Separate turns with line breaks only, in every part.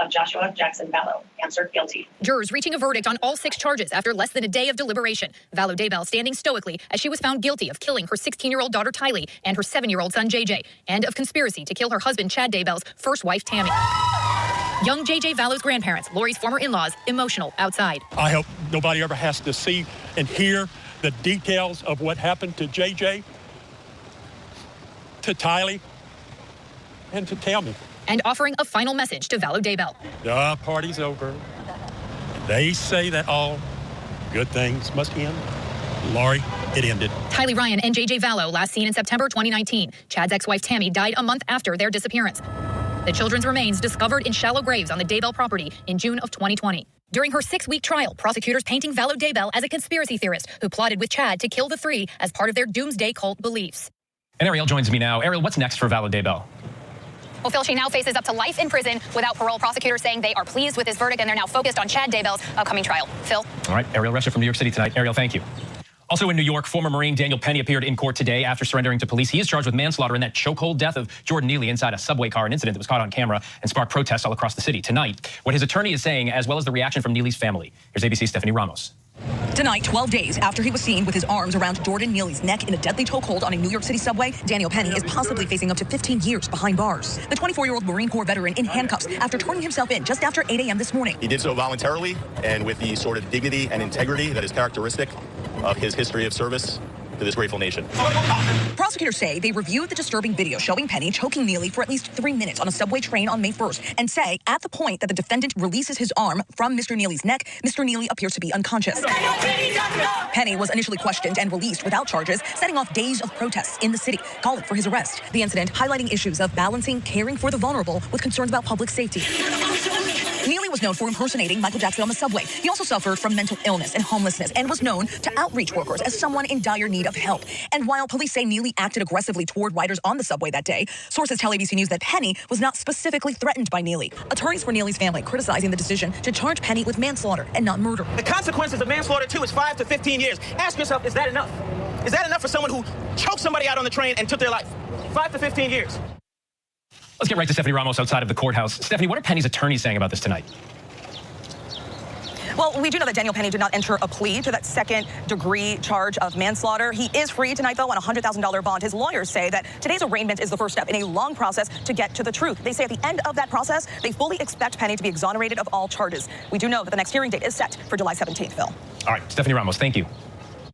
Joshua Jackson Vallow answered guilty.
Jurors reaching a verdict on all 6 charges after less than a day of deliberation. Vallow Daybell standing stoically as she was found guilty of killing her 16-year-old daughter Tylee and her 7-year-old son JJ, and of conspiracy to kill her husband Chad Daybell's first wife Tammy. Young JJ Vallow's grandparents, Lori's former in-laws, emotional outside.
I hope nobody ever has to see and hear the details of what happened to JJ, to Tylee, and to Tammy.
And offering a final message to Vallow Daybell.
The party's over. They say that all good things must end. Lori, it ended.
Tylee Ryan and JJ Vallow, last seen in September 2019. Chad's ex-wife Tammy died a month after their disappearance. The children's remains discovered in shallow graves on the Daybell property in June of 2020. During her 6-week trial, prosecutors painting Vallow Daybell as a conspiracy theorist who plotted with Chad to kill the 3 as part of their doomsday cult beliefs.
And Ariel joins me now. Ariel, what's next for Vallow Daybell?
Well, Phil, she now faces up to life in prison without parole. Prosecutors saying they are pleased with this verdict and they're now focused on Chad Daybell's upcoming trial. Phil?
All right, Ariel Rescher from New York City tonight. Ariel, thank you. Also in New York, former Marine Daniel Penny appeared in court today after surrendering to police. He is charged with manslaughter in that chokehold death of Jordan Neely inside a subway car, an incident that was caught on camera and sparked protests all across the city. Tonight, what his attorney is saying, as well as the reaction from Neely's family. Here's ABC's Stephanie Ramos.
Tonight, 12 days after he was seen with his arms around Jordan Neely's neck in a deadly chokehold on a New York City subway, Daniel Penny is possibly facing up to 15 years behind bars. The 24-year-old Marine Corps veteran in handcuffs after turning himself in just after 8 a.m. this morning.
He did so voluntarily and with the sort of dignity and integrity that is characteristic of his history of service to this grateful nation.
Prosecutors say they reviewed the disturbing video showing Penny choking Neely for at least 3 minutes on a subway train on May 1st and say at the point that the defendant releases his arm from Mr. Neely's neck, Mr. Neely appears to be unconscious. Penny was initially questioned and released without charges, setting off days of protests in the city, calling for his arrest. The incident highlighting issues of balancing caring for the vulnerable with concerns about public safety. Neely was known for impersonating Michael Jackson on the subway. He also suffered from mental illness and homelessness and was known to outreach workers as someone in dire need of help. And while police say Neely acted aggressively toward riders on the subway that day, sources tell ABC News that Penny was not specifically threatened by Neely. Attorneys for Neely's family criticizing the decision to charge Penny with manslaughter and not murder.
The consequences of manslaughter, too, is 5 to 15 years. Ask yourself, is that enough? Is that enough for someone who choked somebody out on the train and took their life? 5 to 15 years.
Let's get right to Stephanie Ramos outside of the courthouse. Stephanie, what are Penny's attorneys saying about this tonight?
Well, we do know that Daniel Penny did not enter a plea to that second-degree charge of manslaughter. He is free tonight, though, on a $100,000 bond. His lawyers say that today's arraignment is the first step in a long process to get to the truth. They say at the end of that process, they fully expect Penny to be exonerated of all charges. We do know that the next hearing date is set for July 17th, Phil.
All right, Stephanie Ramos, thank you.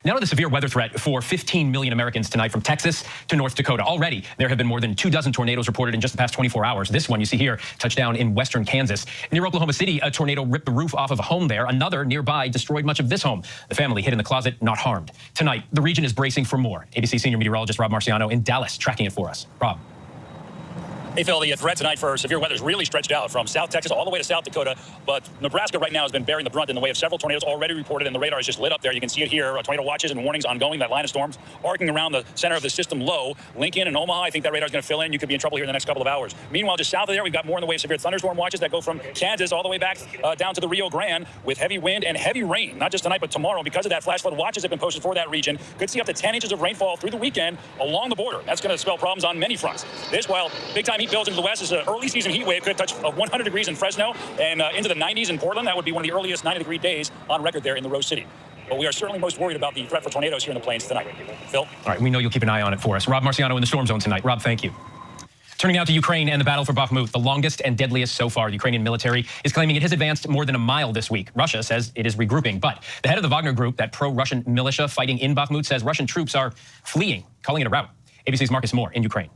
Now to the severe weather threat for 15 million Americans tonight from Texas to North Dakota. Already, there have been more than 24 tornadoes reported in just the past 24 hours. This one you see here touched down in western Kansas. Near Oklahoma City, a tornado ripped the roof off of a home there. Another nearby destroyed much of this home. The family hid in the closet, not harmed. Tonight, the region is bracing for more. ABC senior meteorologist Rob Marciano in Dallas tracking it for us. Rob.
Hey, Phil, the threat tonight for severe weather is really stretched out from South Texas all the way to South Dakota. But Nebraska right now has been bearing the brunt in the way of several tornadoes already reported, and the radar is just lit up there. You can see it here. Tornado watches and warnings ongoing. That line of storms arcing around the center of the system low. Lincoln and Omaha, I think that radar is going to fill in. You could be in trouble here in the next couple of hours. Meanwhile, just south of there, we've got more in the way of severe thunderstorm watches that go from Kansas all the way back down to the Rio Grande with heavy wind and heavy rain. Not just tonight, but tomorrow. Because of that, flash flood watches have been posted for that region. Could see up to 10 inches of rainfall through the weekend along the border. That's going to spell problems on many fronts. This, while big-time heat builds into the west, is a early season heat wave. Could touch 100 degrees in Fresno and into the 90s in Portland. That would be one of the earliest 90-degree days on record there in the Rose City. But we are certainly most worried about the threat for tornadoes here in the plains tonight. Phil?
All right, we know you'll keep an eye on it for us. Rob Marciano in the storm zone tonight. Rob, thank you. Turning now to Ukraine and the battle for Bakhmut, the longest and deadliest so far. The Ukrainian military is claiming it has advanced more than a mile this week. Russia says it is regrouping. But the head of the Wagner group, that pro-Russian militia fighting in Bakhmut, says Russian troops are fleeing, calling it a rout. ABC's Marcus Moore in Ukraine.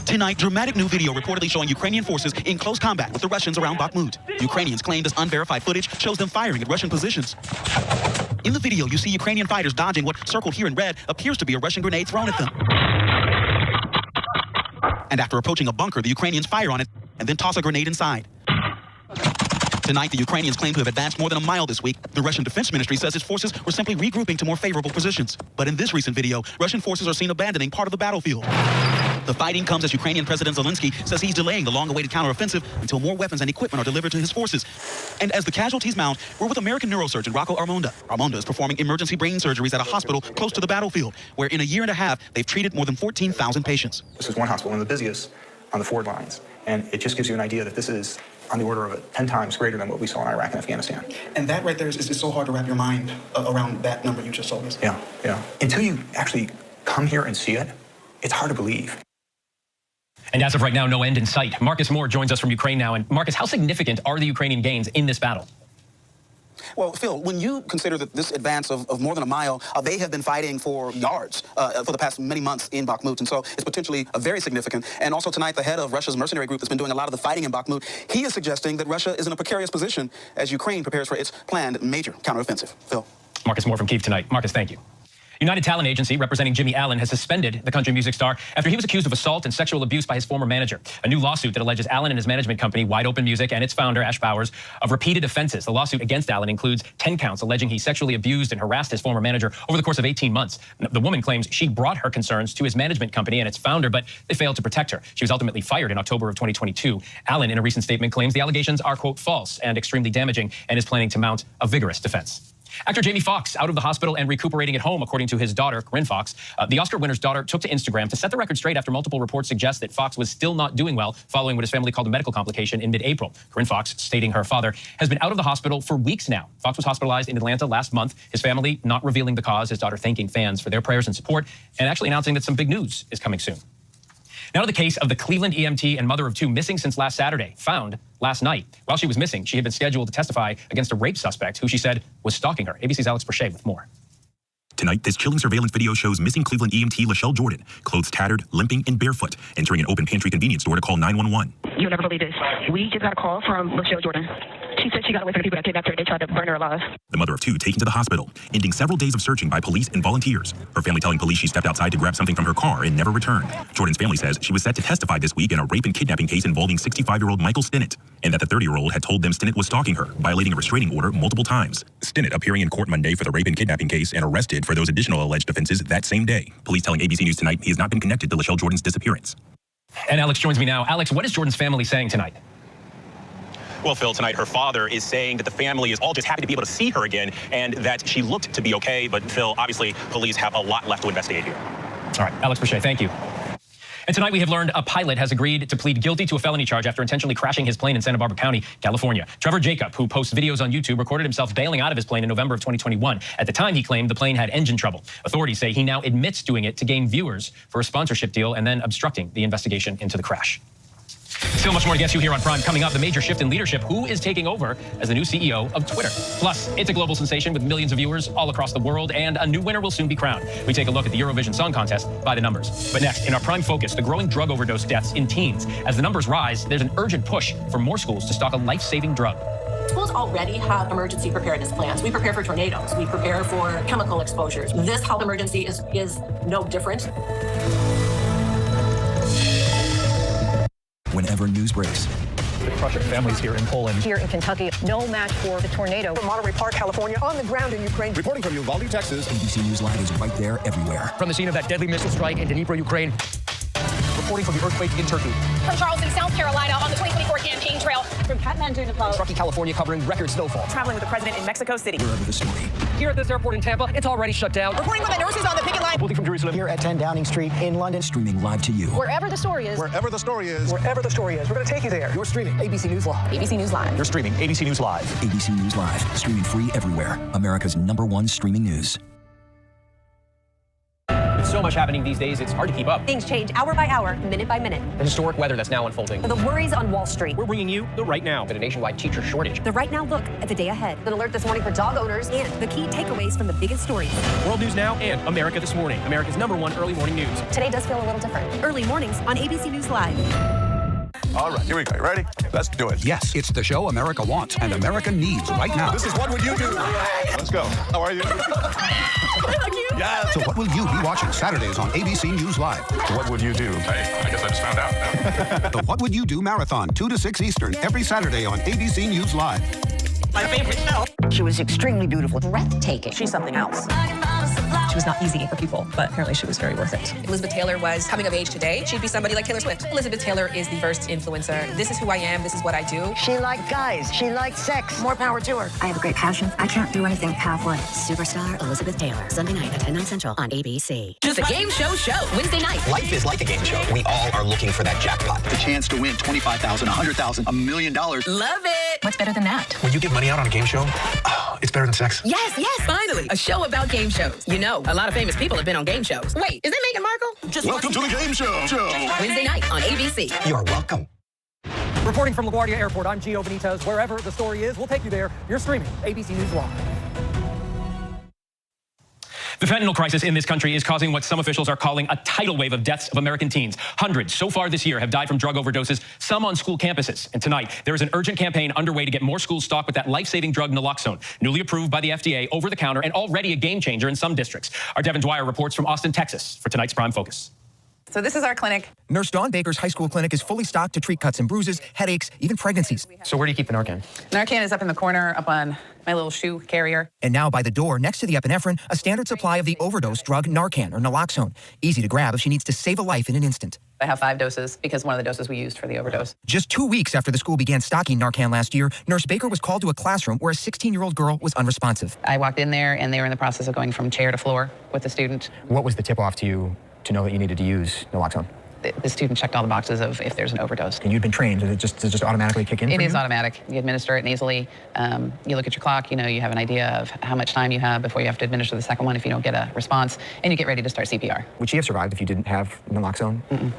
Tonight, dramatic new video reportedly showing Ukrainian forces in close combat with the Russians around Bakhmut. Ukrainians claim this unverified footage shows them firing at Russian positions. In the video, you see Ukrainian fighters dodging what, circled here in red, appears to be a Russian grenade thrown at them. And after approaching a bunker, the Ukrainians fire on it and then toss a grenade inside. Tonight, the Ukrainians claim to have advanced more than a mile this week. The Russian Defense Ministry says its forces were simply regrouping to more favorable positions. But in this recent video, Russian forces are seen abandoning part of the battlefield. The fighting comes as Ukrainian President Zelensky says he's delaying the long-awaited counteroffensive until more weapons and equipment are delivered to his forces. And as the casualties mount, we're with American neurosurgeon Rocco Armonda. Armonda is performing emergency brain surgeries at a hospital close to the battlefield, where in a year and a half, they've treated more than 14,000 patients.
This is one hospital, one of the busiest on the forward lines. And it just gives you an idea that this is on the order of 10 times greater than what we saw in Iraq and Afghanistan.
And that right there is so hard to wrap your mind around that number you just told us.
Yeah. Until you actually come here and see it, it's hard to believe.
And as of right now, no end in sight. Marcus Moore joins us from Ukraine now. And Marcus, how significant are the Ukrainian gains in this battle?
Well, Phil, when you consider that this advance of more than a mile, they have been fighting for yards for the past many months in Bakhmut. And so it's potentially very significant. And also tonight, the head of Russia's mercenary group that's been doing a lot of the fighting in Bakhmut, he is suggesting that Russia is in a precarious position as Ukraine prepares for its planned major counteroffensive. Phil.
Marcus Moore from Kyiv tonight. Marcus, thank you. United Talent Agency, representing Jimmy Allen, has suspended the country music star after he was accused of assault and sexual abuse by his former manager. A new lawsuit that alleges Allen and his management company, Wide Open Music, and its founder, Ash Bowers, of repeated offenses. The lawsuit against Allen includes 10 counts alleging he sexually abused and harassed his former manager over the course of 18 months. The woman claims she brought her concerns to his management company and its founder, but they failed to protect her. She was ultimately fired in October of 2022. Allen, in a recent statement, claims the allegations are, quote, false and extremely damaging, and is planning to mount a vigorous defense. Actor Jamie Foxx out of the hospital and recuperating at home, according to his daughter, Corinne Foxx. The Oscar winner's daughter took to Instagram to set the record straight after multiple reports suggest that Foxx was still not doing well following what his family called a medical complication in mid-April. Corinne Foxx, stating her father, has been out of the hospital for weeks now. Foxx was hospitalized in Atlanta last month, his family not revealing the cause, his daughter thanking fans for their prayers and support, and actually announcing that some big news is coming soon. Now to the case of the Cleveland EMT and mother of two missing since last Saturday, found last night. While she was missing, she had been scheduled to testify against a rape suspect who she said was stalking her. ABC's Alex Brachet with more.
Tonight, this chilling surveillance video shows missing Cleveland EMT Lachelle Jordan, clothes tattered, limping, and barefoot, entering an open pantry convenience store to call 911.
You'll never believe this. We just got a call from Lachelle Jordan. She said she got away from the people that kidnapped her. They tried to burn her alive.
The mother of two taken to the hospital, ending several days of searching by police and volunteers. Her family telling police she stepped outside to grab something from her car and never returned. Jordan's family says she was set to testify this week in a rape and kidnapping case involving 65-year-old Michael Stinnett, and that the 30-year-old had told them Stinnett was stalking her, violating a restraining order multiple times. Stinnett appearing in court Monday for the rape and kidnapping case and arrested for those additional alleged offenses that same day. Police telling ABC News Tonight he has not been connected to Lachelle Jordan's disappearance.
And Alex joins me now. Alex, what is Jordan's family saying tonight?
Well, Phil, tonight her father is saying that the family is all just happy to be able to see her again and that she looked to be okay. But, Phil, obviously, police have a lot left to investigate here.
All right, Alex Brachet, thank you. And tonight we have learned a pilot has agreed to plead guilty to a felony charge after intentionally crashing his plane in Santa Barbara County, California. Trevor Jacob, who posts videos on YouTube, recorded himself bailing out of his plane in November of 2021. At the time, he claimed the plane had engine trouble. Authorities say he now admits doing it to gain viewers for a sponsorship deal and then obstructing the investigation into the crash. Still much more to get to here on Prime. Coming up, the major shift in leadership. Who is taking over as the new CEO of Twitter? Plus, it's a global sensation with millions of viewers all across the world, and a new winner will soon be crowned. We take a look at the Eurovision Song Contest by the numbers. But next, in our Prime focus, the growing drug overdose deaths in teens. As the numbers rise, there's an urgent push for more schools to stock a life-saving drug.
Schools already have emergency preparedness plans. We prepare for tornadoes. We prepare for chemical exposures. This health emergency is no different.
Whenever news breaks.
The crushing families here in Poland.
Here in Kentucky, no match for the tornado.
From Monterey Park, California, on the ground in Ukraine.
Reporting from Uvalde, Texas. ABC News Live is right there everywhere.
From the scene of that deadly missile strike in Dnipro, Ukraine. Reporting from the earthquake in Turkey.
From Charleston, South Carolina, on the 2024 campaign trail.
From Kathmandu, Nepal.
Truckee, California, covering record snowfall.
Traveling with the president in Mexico City.
Wherever the story.
Here at this airport in Tampa, it's already shut down.
Reporting with the nurses on the picket line.
Reporting from Jerusalem.
Here at 10 Downing Street in London.
Streaming live to you.
Wherever the story is.
Wherever the story is.
Wherever the story is. We're going to take you there.
You're streaming ABC News Live.
ABC News Live.
You're streaming ABC News Live.
ABC News Live. Streaming free everywhere. America's #1 streaming news.
With so much happening these days, it's hard to keep up.
Things change hour by hour, minute by minute.
The historic weather that's now unfolding.
The worries on Wall Street.
We're bringing you the right now. The nationwide teacher shortage.
The right now look at the day ahead. An alert this morning for dog owners and the key takeaways from the biggest stories.
World News Now and America This Morning. America's #1 early morning news.
Today does feel a little different. Early mornings on ABC News Live.
All right, here we go. Ready? Let's do it.
Yes, it's the show America wants and America needs right now.
This is What Would You Do? Let's go. How are you?
Yeah. So what will you be watching Saturdays on ABC News Live?
What would you do? I guess I just found out.
The What Would You Do Marathon, 2 to 6 Eastern, every Saturday on ABC News Live.
My favorite show.
She was extremely beautiful.
Breathtaking.
She's something else.
She was not easy for people, but apparently she was very worth it.
Elizabeth Taylor was coming of age today, she'd be somebody like Taylor Swift. Elizabeth Taylor is the first influencer. This is who I am. This is what I do.
She liked guys. She liked sex.
More power to her.
I have a great passion. I can't do anything halfway. Superstar Elizabeth Taylor. Sunday night at 10, 9 Central on ABC.
Just a game show Wednesday night.
Life is like a game show. We all are looking for that jackpot. The chance to win $25,000, $100,000, $1 million.
Love it. What's better than that?
When you give money out on a game show, it's better than sex.
Yes, finally. A show about game shows. You know, a lot of famous people have been on game shows. Wait, is that Meghan Markle?
Welcome to the game show.
Wednesday night on ABC.
You're welcome.
Reporting from LaGuardia Airport, I'm Gio Benitez. Wherever the story is, we'll take you there. You're streaming ABC News Live.
The fentanyl crisis in this country is causing what some officials are calling a tidal wave of deaths of American teens. Hundreds so far this year have died from drug overdoses, some on school campuses. And tonight, there is an urgent campaign underway to get more schools stocked with that life-saving drug naloxone, newly approved by the FDA, over the counter, and already a game changer in some districts. Our Devin Dwyer reports from Austin, Texas, for tonight's Prime Focus.
So this is our clinic.
Nurse Dawn Baker's high school clinic is fully stocked to treat cuts and bruises, headaches, even pregnancies.
So where do you keep the Narcan?
Narcan is up in the corner, up on my little shoe carrier.
And now by the door, next to the epinephrine, a standard supply of the overdose drug Narcan, or naloxone. Easy to grab if she needs to save a life in an instant.
I have 5 doses because one of the doses we used for the overdose.
Just 2 weeks after the school began stocking Narcan last year, Nurse Baker was called to a classroom where a 16-year-old girl was unresponsive.
I walked in there and they were in the process of going from chair to floor with the student.
What was the tip-off to you to know that you needed to use naloxone?
The student checked all the boxes of if there's an overdose.
And you'd been trained. Does it just automatically kick in?
It is automatic. You administer it nasally. You look at your clock. You know, you have an idea of how much time you have before you have to administer the second one if you don't get a response. And you get ready to start CPR.
Would she have survived if you didn't have naloxone?
Mm-mm.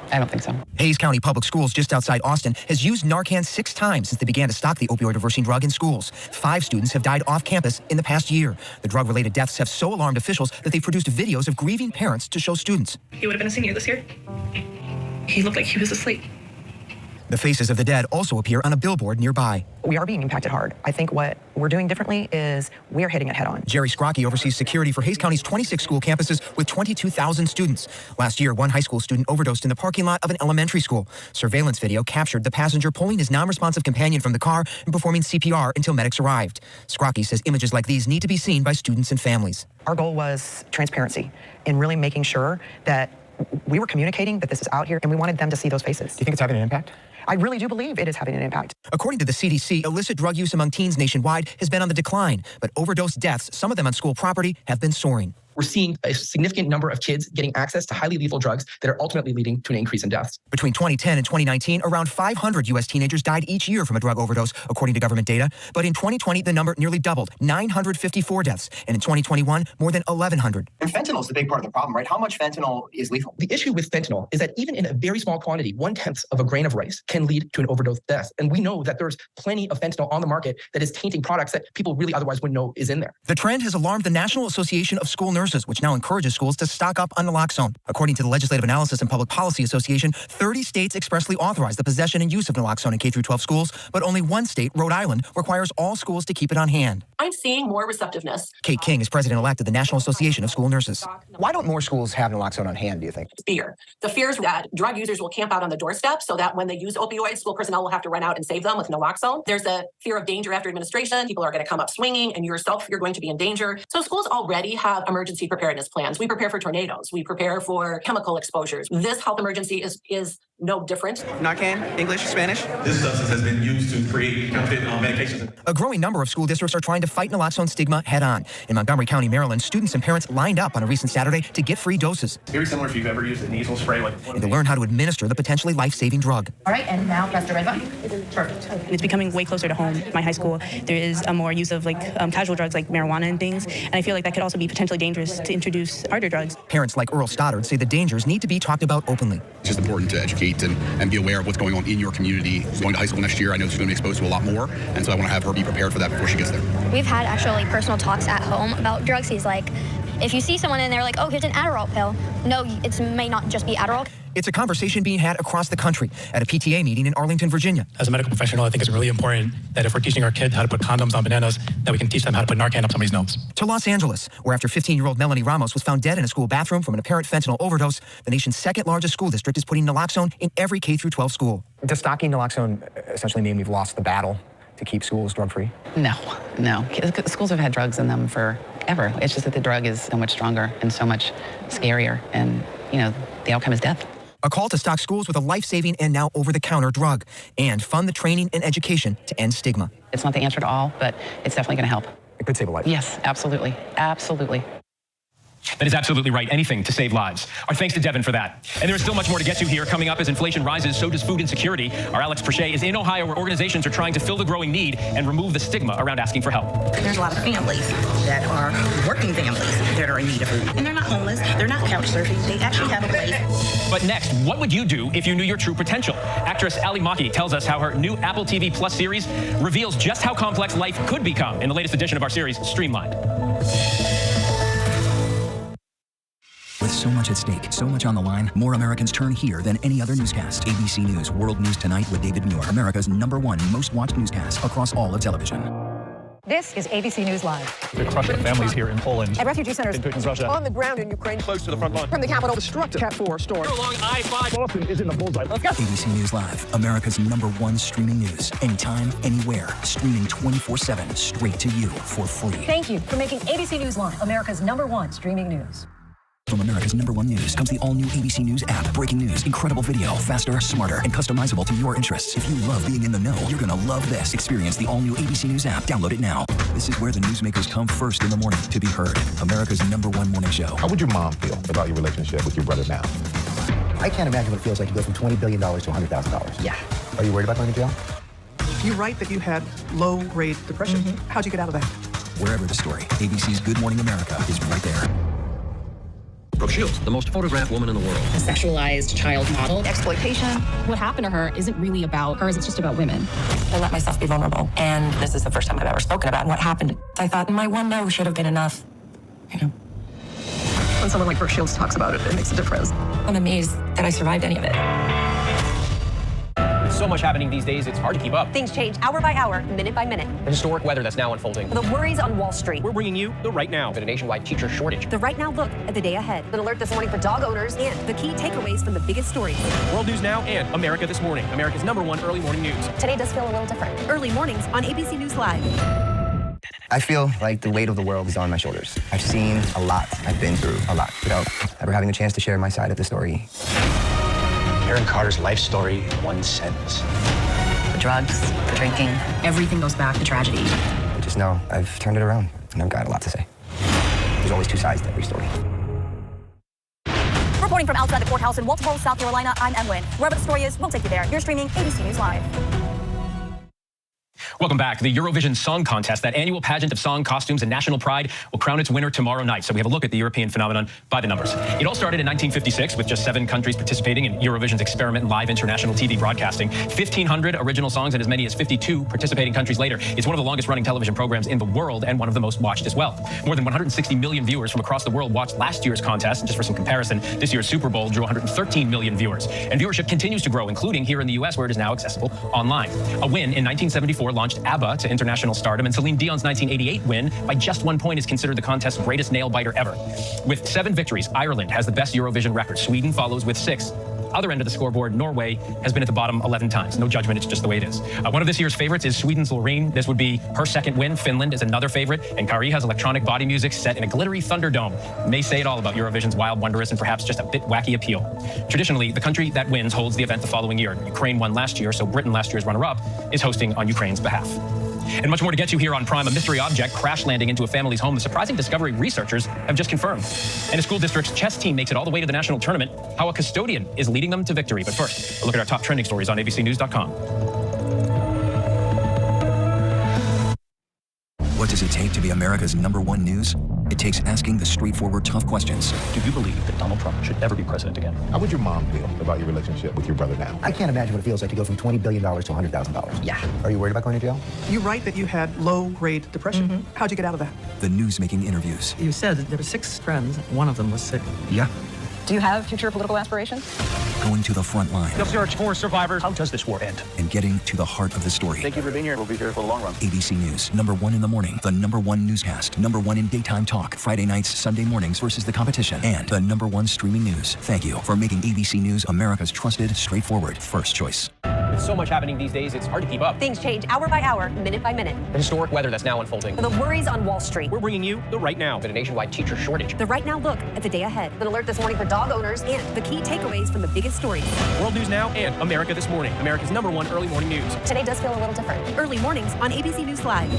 I don't think so.
Hayes County Public Schools, just outside Austin, has used Narcan 6 times since they began to stock the opioid-reversing drug in schools. 5 students have died off campus in the past year. The drug-related deaths have so alarmed officials that they produced videos of grieving parents to show students.
He would have been a senior this year. He looked like he was asleep.
The faces of the dead also appear on a billboard nearby.
We are being impacted hard. I think what we're doing differently is we are hitting it head on.
Jerry Scrocky oversees security for Hayes County's 26 school campuses with 22,000 students. Last year, one high school student overdosed in the parking lot of an elementary school. Surveillance video captured the passenger pulling his non-responsive companion from the car and performing CPR until medics arrived. Scrocky says images like these need to be seen by students and families.
Our goal was transparency and really making sure that we were communicating that this is out here and we wanted them to see those faces.
Do you think it's having an impact?
I really do believe it is having an impact.
According to the CDC, illicit drug use among teens nationwide has been on the decline, but overdose deaths, some of them on school property, have been soaring.
We're seeing a significant number of kids getting access to highly lethal drugs that are ultimately leading to an increase in deaths.
Between 2010 and 2019, around 500 U.S. teenagers died each year from a drug overdose, according to government data. But in 2020, the number nearly doubled, 954 deaths. And in 2021, more than 1,100.
And fentanyl is the big part of the problem, right? How much fentanyl is lethal?
The issue with fentanyl is that even in a very small quantity, 1/10 of a grain of rice can lead to an overdose death. And we know that there's plenty of fentanyl on the market that is tainting products that people really otherwise wouldn't know is in there.
The trend has alarmed the National Association of School Nurses, which now encourages schools to stock up on naloxone. According to the Legislative Analysis and Public Policy Association, 30 states expressly authorize the possession and use of naloxone in K-12 schools, but only one state, Rhode Island, requires all schools to keep it on hand.
I'm seeing more receptiveness.
Kate King is president-elect of the National Association of School Nurses.
Why don't more schools have naloxone on hand, do you think?
Fear. The fear is that drug users will camp out on the doorstep so that when they use opioids, school personnel will have to run out and save them with naloxone. There's a fear of danger after administration. People are going to come up swinging and you're going to be in danger. So schools already have emergency preparedness plans. We prepare for tornadoes. We prepare for chemical exposures. This health emergency is no different.
Narcan, English, Spanish.
This substance has been used to create counterfeit medications.
A growing number of school districts are trying to fight naloxone stigma head-on. In Montgomery County, Maryland, students and parents lined up on a recent Saturday to get free doses.
Very similar if you've ever used a nasal spray.
And to learn how to administer the potentially life-saving drug.
All right, and now press the red button. Perfect.
It's becoming way closer to home. My high school, there is a more use of casual drugs like marijuana and things. And I feel like that could also be potentially dangerous to introduce harder drugs.
Parents like Earl Stoddard say the dangers need to be talked about openly.
It's just important to educate and be aware of what's going on in your community. Going to high school next year, I know she's going to be exposed to a lot more, and so I want to have her be prepared for that before she gets there.
We've had actually personal talks at home about drugs. He's like, if you see someone and they're like, oh, here's an Adderall pill. No, it may not just be Adderall.
It's a conversation being had across the country at a PTA meeting in Arlington, Virginia.
As a medical professional, I think it's really important that if we're teaching our kids how to put condoms on bananas, that we can teach them how to put Narcan up somebody's nose.
To Los Angeles, where after 15-year-old Melanie Ramos was found dead in a school bathroom from an apparent fentanyl overdose, the nation's second-largest school district is putting naloxone in every K-12 school.
Does stocking naloxone essentially mean we've lost the battle to keep schools drug-free?
No. Schools have had drugs in them for ever. It's just that the drug is so much stronger and so much scarier, and the outcome is death.
A call to stock schools with a life-saving and now over-the-counter drug, and fund the training and education to end stigma.
It's not the answer to all, but it's definitely going to help.
It could save a life.
Yes, absolutely. Absolutely.
That is absolutely right. Anything to save lives. Our thanks to Devin for that. And there is still much more to get to here. Coming up, as inflation rises, so does food insecurity. Our Alex Prochet is in Ohio, where organizations are trying to fill the growing need and remove the stigma around asking for help.
There's a lot of families that are working families that are in need of food. And they're not homeless. They're not couch surfing. They actually have a place.
But next, what would you do if you knew your true potential? Actress Ali Maki tells us how her new Apple TV Plus series reveals just how complex life could become in the latest edition of our series, Streamlined.
With so much at stake, so much on the line, more Americans turn here than any other newscast. ABC News World News Tonight with David Muir, America's #1 most watched newscast across all of television.
This is ABC News Live.
They're crushing families here in Poland.
At refugee centers
in Putin's Russia.
on the ground in Ukraine.
Close to the front line.
From the capital.
Destructive Cat 4 storm. Along I-5. Boston is in the bullseye. Let's go.
ABC News Live, America's #1 streaming news. Anytime, anywhere. Streaming 24/7 straight to you for free.
Thank you for making ABC News Live America's #1 streaming news.
From America's #1 news comes the all-new ABC News app. Breaking news, incredible video, faster, smarter, and customizable to your interests. If you love being in the know, you're going to love this. Experience the all-new ABC News app. Download it now. This is where the newsmakers come first in the morning to be heard. America's #1 morning show.
How would your mom feel about your relationship with your brother now?
I can't imagine what it feels like to go from $20 billion to $100,000.
Yeah.
Are you worried about going to jail?
You write that you had low-grade depression. How'd you get out of that?
Wherever the story, ABC's Good Morning America is right there.
Brooke Shields, the most photographed woman in the world.
A sexualized child model.
Exploitation.
What happened to her isn't really about her, it's just about women.
I let myself be vulnerable. And this is the first time I've ever spoken about what happened. I thought my one no should have been enough.
When someone like Brooke Shields talks about it, it makes a difference.
I'm amazed that I survived any of it.
With so much happening these days, it's hard to keep up.
Things change hour by hour, minute by minute.
The historic weather that's now unfolding.
The worries on Wall Street.
We're bringing you the Right Now. A nationwide teacher shortage.
The Right Now look at the day ahead. An alert this morning for dog owners and the key takeaways from the biggest stories.
World News Now and America This Morning, America's #1 early morning news.
Today does feel a little different. Early mornings on ABC News Live.
I feel like the weight of the world is on my shoulders. I've seen a lot. I've been through a lot without ever having a chance to share my side of the story.
Aaron Carter's life story in one sentence.
The drugs, the drinking, everything goes back to tragedy.
I just know I've turned it around, and I've got a lot to say. There's always two sides to every story.
Reporting from outside the courthouse in Walterboro, South Carolina, I'm Emlyn. Wherever the story is, we'll take you there. You're streaming ABC News Live.
Welcome back. The Eurovision Song Contest, that annual pageant of song, costumes, and national pride, will crown its winner tomorrow night. So we have a look at the European phenomenon by the numbers. It all started in 1956 with just 7 countries participating in Eurovision's experiment in live international TV broadcasting. 1,500 original songs and as many as 52 participating countries later. It's one of the longest running television programs in the world and one of the most watched as well. More than 160 million viewers from across the world watched last year's contest. And just for some comparison, this year's Super Bowl drew 113 million viewers. And viewership continues to grow, including here in the US, where it is now accessible online. A win in 1974 launched ABBA to international stardom, and Celine Dion's 1988 win by just 1 point is considered the contest's greatest nail-biter ever. With 7 victories, Ireland has the best Eurovision record. Sweden follows with 6. Other end of the scoreboard, Norway has been at the bottom 11 times. No judgment, it's just the way it is. One of this year's favorites is Sweden's Loreen. This would be her second win. Finland is another favorite, and Kari has electronic body music set in a glittery Thunderdome. May say it all about Eurovision's wild, wondrous, and perhaps just a bit wacky appeal. Traditionally, the country that wins holds the event the following year. Ukraine won last year, so Britain, last year's runner-up, is hosting on Ukraine's behalf. And much more to get to here on Prime. A mystery object crash landing into a family's home. The surprising discovery researchers have just confirmed. And a school district's chess team makes it all the way to the national tournament. How a custodian is leading them to victory. But first, a look at our top trending stories on abcnews.com.
What does it take to be America's #1 news? It takes asking the straightforward, tough questions.
Do you believe that Donald Trump should ever be president again?
How would your mom feel about your relationship with your brother now?
I can't imagine what it feels like to go from $20 billion to $100,000.
Yeah.
Are you worried about going to jail?
You write that you had low-grade depression. How'd you get out of that?
The news-making interviews.
You said that there were 6 friends. One of them was sick.
Yeah.
Do you have future political aspirations?
Going to the front line.
The search for survivors. How does this war end?
And getting to the heart of the story.
Thank you for being here. We'll be here for the long run.
ABC News, #1 in the morning, the #1 newscast, #1 in daytime talk, Friday nights, Sunday mornings versus the competition, and the #1 streaming news. Thank you for making ABC News America's trusted, straightforward first choice.
With so much happening these days, it's hard to keep up.
Things change hour by hour, minute by minute.
The historic weather that's now unfolding.
The worries on Wall Street.
We're bringing you the Right Now. With a nationwide teacher shortage.
The Right Now look at the day ahead. An alert this morning for dog owners and the key takeaways from the biggest stories.
World News Now and America This Morning. America's #1 early morning news.
Today does feel a little different. Early mornings on ABC News Live.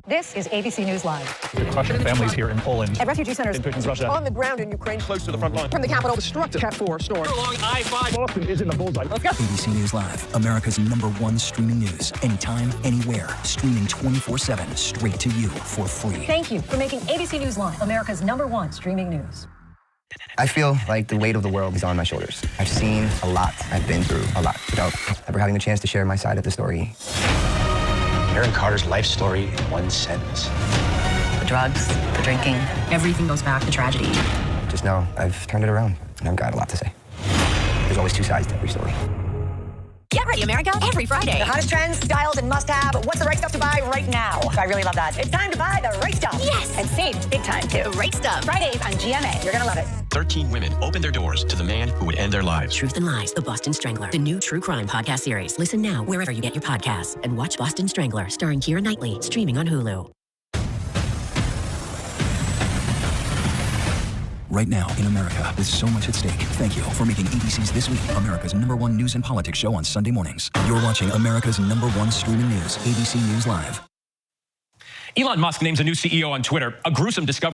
This is ABC News Live.
Crushing families here in Poland.
At refugee centers.
In Putin's Russia.
On the ground in Ukraine.
Close to the front line.
From the capital. Destructive Cat 4 storm.
Along I-5.
Boston is in the bullseye.
Let's go.
ABC News Live, America's #1 streaming news. Anytime, anywhere. Streaming 24/7 straight to you for free.
Thank you for making ABC News Live America's #1 streaming news.
I feel like the weight of the world is on my shoulders. I've seen a lot. I've been through a lot without ever having the chance to share my side of the story.
Aaron Carter's life story in one sentence.
The drugs, the drinking, everything goes back to tragedy.
Just know I've turned it around, and I've got a lot to say. There's always two sides to every story.
Get ready, America, every Friday. The hottest trends, styles, and must-have. What's the right stuff to buy right now? I really love that. It's time to buy the right stuff. Yes! And save big time, too. Right stuff. Fridays on GMA. You're gonna love it.
13 women opened their doors to the man who would end their lives.
Truth and Lies, The Boston Strangler, the new true crime podcast series. Listen now wherever you get your podcasts and watch Boston Strangler, starring Keira Knightley, streaming on Hulu.
Right now in America, with so much at stake, thank you for making ABC's This Week America's #1 news and politics show on Sunday mornings. You're watching America's #1 streaming news, ABC News Live.
Elon Musk names a new CEO on Twitter, a gruesome discovery.